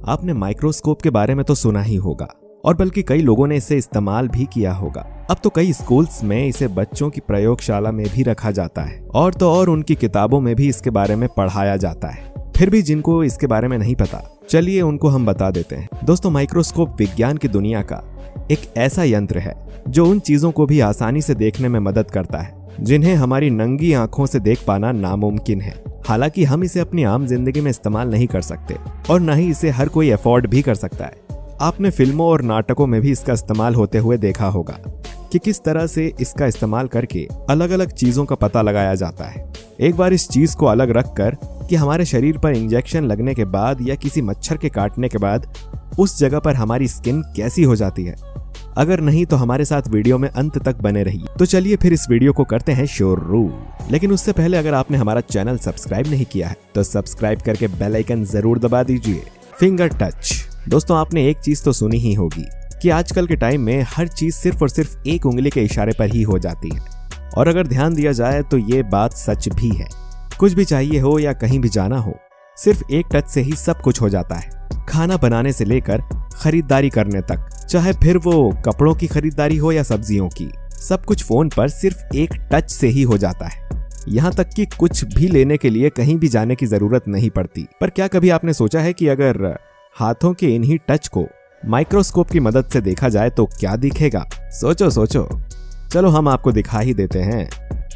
आपने माइक्रोस्कोप के बारे में तो सुना ही होगा और बल्कि कई लोगों ने इसे इस्तेमाल भी किया होगा। अब तो कई स्कूल्स में इसे बच्चों की प्रयोगशाला में भी रखा जाता है और तो और उनकी किताबों में भी इसके बारे में पढ़ाया जाता है। फिर भी जिनको इसके बारे में नहीं पता, चलिए उनको हम बता देते हैं। दोस्तों, माइक्रोस्कोप विज्ञान की दुनिया का एक ऐसा यंत्र है जो उन चीजों को भी आसानी से देखने में मदद करता है जिन्हें हमारी नंगी आंखों से देख पाना नामुमकिन है। हालांकि हम इसे अपनी आम जिंदगी में इस्तेमाल नहीं कर सकते और न ही इसे हर कोई अफोर्ड भी कर सकता है। आपने फिल्मों और नाटकों में भी इसका इस्तेमाल होते हुए देखा होगा कि किस तरह से इसका इस्तेमाल करके अलग अलग चीजों का पता लगाया जाता है। एक बार इस चीज को अलग रखकर कि हमारे शरीर पर इंजेक्शन लगने के बाद या किसी मच्छर के काटने के बाद उस जगह पर हमारी स्किन कैसी हो जाती है। अगर नहीं तो हमारे साथ वीडियो में अंत तक बने रहिए। तो चलिए फिर इस वीडियो को करते हैं शुरू। लेकिन उससे पहले अगर आपने हमारा चैनल सब्सक्राइब नहीं किया है तो सब्सक्राइब करके बेल आइकन जरूर दबा दीजिए। Finger touch. दोस्तों, आपने एक चीज तो सुनी ही होगी कि आजकल के टाइम में हर चीज सिर्फ और सिर्फ एक उंगली के इशारे पर ही हो जाती है। और अगर ध्यान दिया जाए तो ये बात सच भी है। कुछ भी चाहिए हो या कहीं भी जाना हो, सिर्फ एक टच से ही सब कुछ हो जाता है। खाना बनाने से लेकर खरीदारी करने तक, चाहे फिर वो कपड़ों की खरीदारी हो या सब्जियों की, सब कुछ फोन पर सिर्फ एक टच से ही हो जाता है। यहाँ तक कि कुछ भी लेने के लिए कहीं भी जाने की जरूरत नहीं पड़ती। पर क्या कभी आपने सोचा है कि अगर हाथों के इन्हीं टच को माइक्रोस्कोप की मदद से देखा जाए तो क्या दिखेगा? सोचो सोचो। चलो हम आपको दिखा ही देते हैं।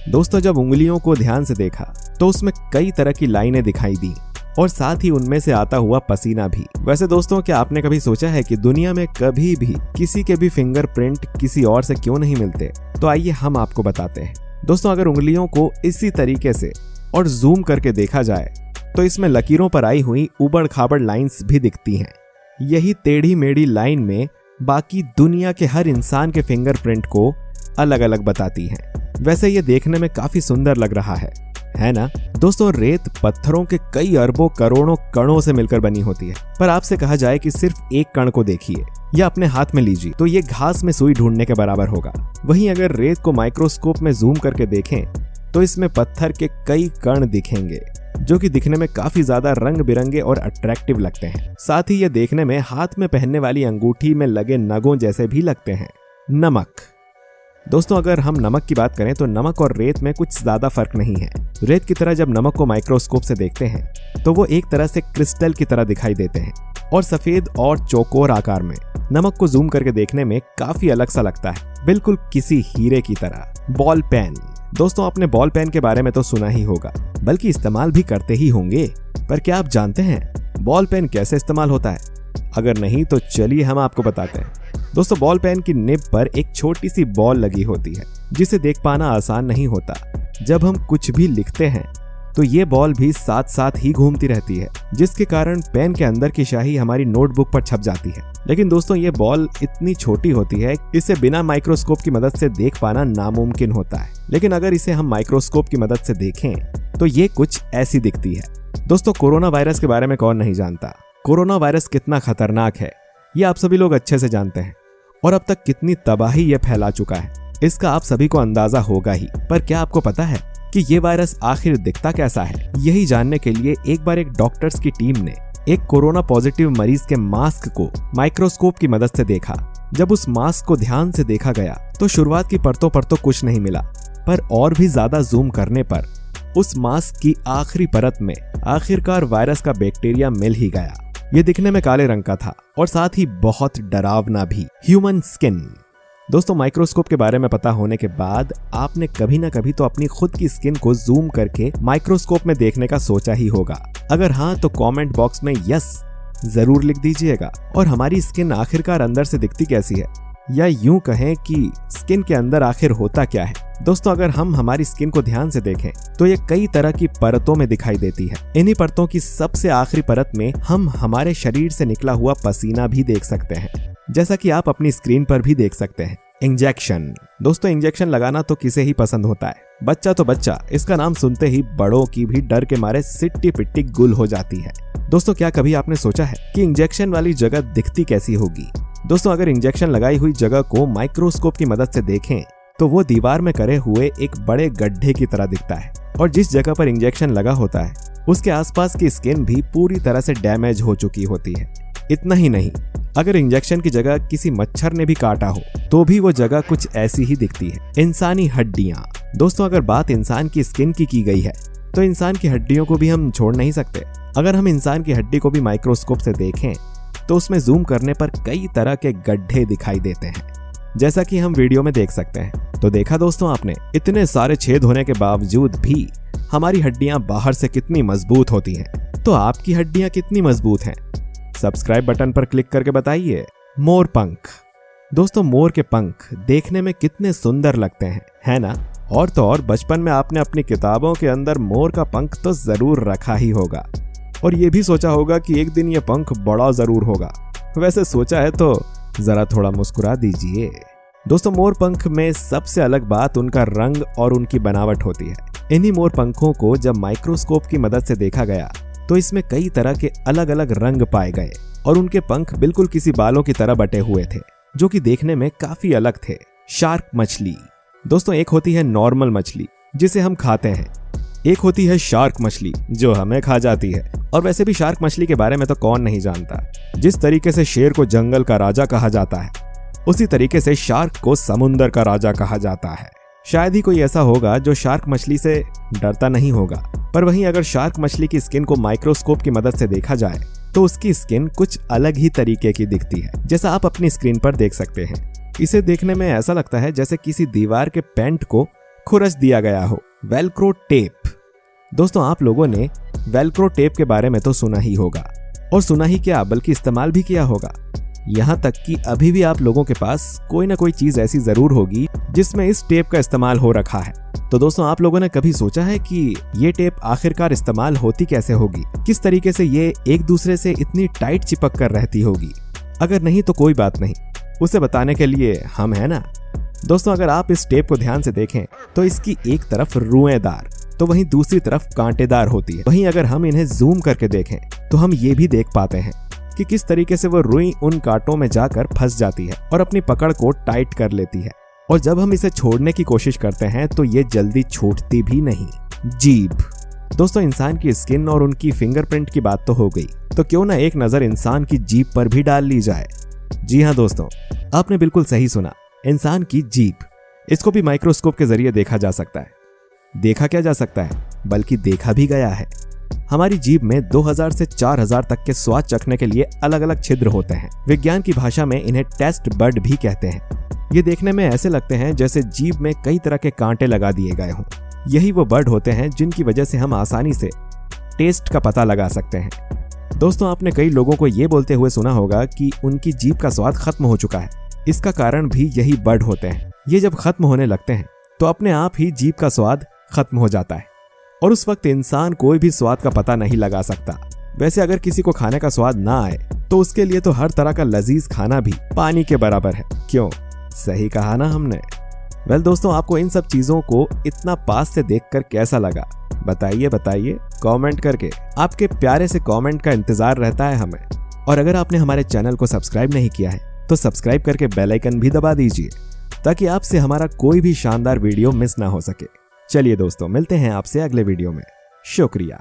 दोस्तों, जब उंगलियों को ध्यान से देखा तो उसमें कई तरह की लाइनें दिखाई दी और साथ ही उनमें से आता हुआ पसीना भी। वैसे दोस्तों, क्या आपने कभी सोचा है कि दुनिया में कभी भी किसी के भी फिंगरप्रिंट किसी और से क्यों नहीं मिलते? तो आइए हम आपको बताते हैं। दोस्तों, अगर उंगलियों को इसी तरीके से और जूम करके देखा जाए तो इसमें लकीरों पर आई हुई उबड़ खाबड़ लाइंस भी दिखती हैं। यही टेढ़ी मेढ़ी लाइन में बाकी दुनिया के हर इंसान के फिंगरप्रिंट को अलग अलग बताती हैं। वैसे ये देखने में काफी सुंदर लग रहा है ना? दोस्तों, रेत पत्थरों के कई अरबों करोड़ों कणों से मिलकर बनी होती है। पर आपसे कहा जाए कि सिर्फ एक कण को देखिए या अपने हाथ में लीजिए तो ये घास में सुई ढूंढने के बराबर होगा। वहीं अगर रेत को माइक्रोस्कोप में जूम करके देखें तो इसमें पत्थर के कई कण दिखेंगे जो कि दिखने में काफी ज्यादा रंग बिरंगे और अट्रैक्टिव लगते हैं। साथ ही ये देखने में हाथ में पहनने वाली अंगूठी में लगे नगों जैसे भी लगते हैं। नमक। दोस्तों, अगर हम नमक की बात करें तो नमक और रेत में कुछ ज्यादा फर्क नहीं है। रेत की तरह जब नमक को माइक्रोस्कोप से देखते हैं तो वो एक तरह से क्रिस्टल की तरह दिखाई देते हैं और सफेद और चौकोर आकार में। नमक को जूम करके देखने में काफी अलग सा लगता है, बिल्कुल किसी हीरे की तरह। Ball pen. दोस्तों, आपने बॉल पेन के बारे में तो सुना ही होगा, बल्कि इस्तेमाल भी करते ही होंगे। पर क्या आप जानते हैं बॉल पेन कैसे इस्तेमाल होता है? अगर नहीं तो चलिए हम आपको बताते हैं। दोस्तों, बॉल पेन की निब पर एक छोटी सी बॉल लगी होती है जिसे देख पाना आसान नहीं होता। जब हम कुछ भी लिखते हैं तो ये बॉल भी साथ साथ ही घूमती रहती है, जिसके कारण पेन के अंदर की स्याही हमारी नोटबुक पर छप जाती है। लेकिन दोस्तों, ये बॉल इतनी छोटी होती है, इसे बिना माइक्रोस्कोप की मदद से देख पाना नामुमकिन होता है। लेकिन अगर इसे हम माइक्रोस्कोप की मदद से देखें तो ये कुछ ऐसी दिखती है। दोस्तों, कोरोना वायरस के बारे में कौन नहीं जानता? कोरोना वायरस कितना खतरनाक है ये आप सभी लोग अच्छे से जानते हैं और अब तक कितनी तबाही ये फैला चुका है इसका आप सभी को अंदाजा होगा ही। पर क्या आपको पता है कि ये वायरस आखिर दिखता कैसा है? यही जानने के लिए एक बार एक डॉक्टर्स की टीम ने एक कोरोना पॉजिटिव मरीज के मास्क को माइक्रोस्कोप की मदद से देखा। जब उस मास्क को ध्यान से देखा गया तो शुरुआत की परतों पर तो कुछ नहीं मिला, पर और भी ज्यादा जूम करने पर उस मास्क की आखिरी परत में आखिरकार वायरस का बैक्टीरिया मिल ही गया। ये दिखने में काले रंग का था और साथ ही बहुत डरावना भी। Human skin. दोस्तों, माइक्रोस्कोप के बारे में पता होने के बाद आपने कभी ना कभी तो अपनी खुद की स्किन को जूम करके माइक्रोस्कोप में देखने का सोचा ही होगा। अगर हाँ तो कमेंट बॉक्स में यस जरूर लिख दीजिएगा। और हमारी स्किन आखिरकार अंदर से दिखती कैसी है, या यूं कहें कि स्किन के अंदर आखिर होता क्या है? दोस्तों, अगर हम हमारी स्किन को ध्यान से देखें तो ये कई तरह की परतों में दिखाई देती है। इन्हीं परतों की सबसे आखिरी परत में हम हमारे शरीर से निकला हुआ पसीना भी देख सकते हैं, जैसा कि आप अपनी स्क्रीन पर भी देख सकते हैं। इंजेक्शन। दोस्तों, इंजेक्शन लगाना तो किसे ही पसंद होता है। बच्चा तो बच्चा, इसका नाम सुनते ही बड़ों की भी डर के मारे सिट्टी पिट्टी गुल हो जाती है। दोस्तों, क्या कभी आपने सोचा है कि इंजेक्शन वाली जगह दिखती कैसी होगी? दोस्तों, अगर इंजेक्शन लगाई हुई जगह को माइक्रोस्कोप की मदद से देखें तो वो दीवार में करे हुए एक बड़े गड्ढे की तरह दिखता है और जिस जगह पर इंजेक्शन लगा होता है उसके आसपास की स्किन भी पूरी तरह से डैमेज हो चुकी होती है। इतना ही नहीं, अगर इंजेक्शन की जगह किसी मच्छर ने भी काटा हो तो भी वो जगह कुछ ऐसी ही दिखती है। इंसानी हड्डियां। दोस्तों, अगर बात इंसान की स्किन की गई है तो इंसान की हड्डियों को भी हम छोड़ नहीं सकते। अगर हम इंसान की हड्डी को भी माइक्रोस्कोप से देखें तो उसमें जूम करने पर कई तरह के गड्ढे दिखाई देते हैं, जैसा कि हम वीडियो में देख सकते हैं। तो देखा दोस्तों आपने, इतने सारे छेद होने के बावजूद भी हमारी हड्डियां बाहर से कितनी मजबूत होती हैं। तो आपकी हड्डियां कितनी मजबूत हैं? सब्सक्राइब बटन पर क्लिक करके बताइए। मोर पंख। दोस्तों, मोर के पंख देखने में कितने सुंदर लगते हैं, है ना? और तो और बचपन में आपने अपनी किताबों के अंदर मोर का पंख तो जरूर रखा ही होगा और ये भी सोचा होगा कि एक दिन ये पंख बड़ा जरूर होगा। वैसे सोचा है तो जरा थोड़ा मुस्कुरा दीजिए। दोस्तों, मोर पंख में सबसे अलग बात उनका रंग और उनकी बनावट होती है। इन्हीं मोर पंखों को जब माइक्रोस्कोप की मदद से देखा गया तो इसमें कई तरह के अलग अलग रंग पाए गए और उनके पंख बिल्कुल किसी बालों की तरह बटे हुए थे, जो कि देखने में काफी अलग थे। शार्क मछली। दोस्तों, एक होती है नॉर्मल मछली जिसे हम खाते हैं, एक होती है शार्क मछली जो हमें खा जाती है। और वैसे भी शार्क मछली के बारे में तो कौन नहीं जानता। जिस तरीके से शेर को जंगल का राजा कहा जाता है, उसी तरीके से शार्क को समुंदर का राजा कहा जाता है। शायद ही कोई ऐसा होगा जो शार्क मछली से डरता नहीं होगा। पर वहीं अगर शार्क मछली की स्किन को माइक्रोस्कोप की मदद से देखा जाए तो उसकी स्किन कुछ अलग ही तरीके की दिखती है, जैसा आप अपनी स्क्रीन पर देख सकते हैं। इसे देखने में ऐसा लगता है जैसे किसी दीवार के पेंट को खुरच दिया गया हो। Velcro tape. दोस्तों, आप लोगों ने वेलक्रो टेप के बारे में तो सुना ही होगा, और सुना ही क्या बल्कि इस्तेमाल भी किया होगा। यहाँ तक कि अभी भी आप लोगों के पास कोई ना कोई चीज ऐसी जरूर होगी जिसमें इस टेप का इस्तेमाल हो रखा है। तो दोस्तों, आप लोगों ने कभी सोचा है कि ये टेप आखिरकार इस्तेमाल होती कैसे होगी? किस तरीके से ये एक दूसरे से इतनी टाइट चिपक कर रहती होगी? अगर नहीं तो कोई बात नहीं, उसे बताने के लिए हम हैं ना। दोस्तों, अगर आप इस टेप को ध्यान से देखें तो इसकी एक तरफ रुएदार तो वहीं दूसरी तरफ कांटेदार होती है। वहीं अगर हम इन्हें जूम करके देखें तो हम ये भी देख पाते हैं कि किस तरीके से वो रुई उन कांटों में जाकर फंस जाती है और अपनी पकड़ को टाइट कर लेती है। और जब हम इसे छोड़ने की कोशिश करते हैं तो ये जल्दी छूटती भी नहीं। जीभ। दोस्तों, इंसान की स्किन और उनकी फिंगरप्रिंट की बात तो हो गई, तो क्यों ना एक नजर इंसान की जीभ पर भी डाल ली जाए। जी हाँ दोस्तों, आपने बिल्कुल सही सुना, इंसान की जीभ। इसको भी माइक्रोस्कोप के जरिए देखा जा सकता है। देखा क्या जा सकता है, बल्कि देखा भी गया है। हमारी जीभ में 2000 से 4000 तक के स्वाद चखने के लिए अलग अलग छिद्र होते हैं। विज्ञान की भाषा में इन्हें टेस्ट बड भी कहते हैं। ये देखने में ऐसे लगते हैं जैसे जीभ में कई तरह के कांटे लगा दिए गए हों। यही वो बड होते हैं जिनकी वजह से हम आसानी से टेस्ट का पता लगा सकते हैं। दोस्तों, आपने कई लोगों को ये बोलते हुए सुना होगा कि उनकी जीभ का स्वाद खत्म हो चुका है। इसका कारण भी यही बड होते हैं। ये जब खत्म होने लगते हैं तो अपने आप ही जीभ का स्वाद खत्म हो जाता है और उस वक्त इंसान कोई भी स्वाद का पता नहीं लगा सकता। वैसे अगर किसी को खाने का स्वाद ना आए तो उसके लिए तो हर तरह का लजीज खाना भी पानी के बराबर है। क्यों? सही कहा ना हमने। वेल दोस्तों, आपको इन सब चीजों को इतना पास से देखकर कैसा लगा? बताइए कमेंट करके। आपके प्यारे से कमेंट का इंतजार रहता है हमें। और अगर आपने हमारे चैनल को सब्सक्राइब नहीं किया है तो सब्सक्राइब करके बेल आइकन भी दबा दीजिए, ताकि आपसे हमारा कोई भी शानदार वीडियो मिस ना हो सके। चलिए दोस्तों, मिलते हैं आपसे अगले वीडियो में। शुक्रिया।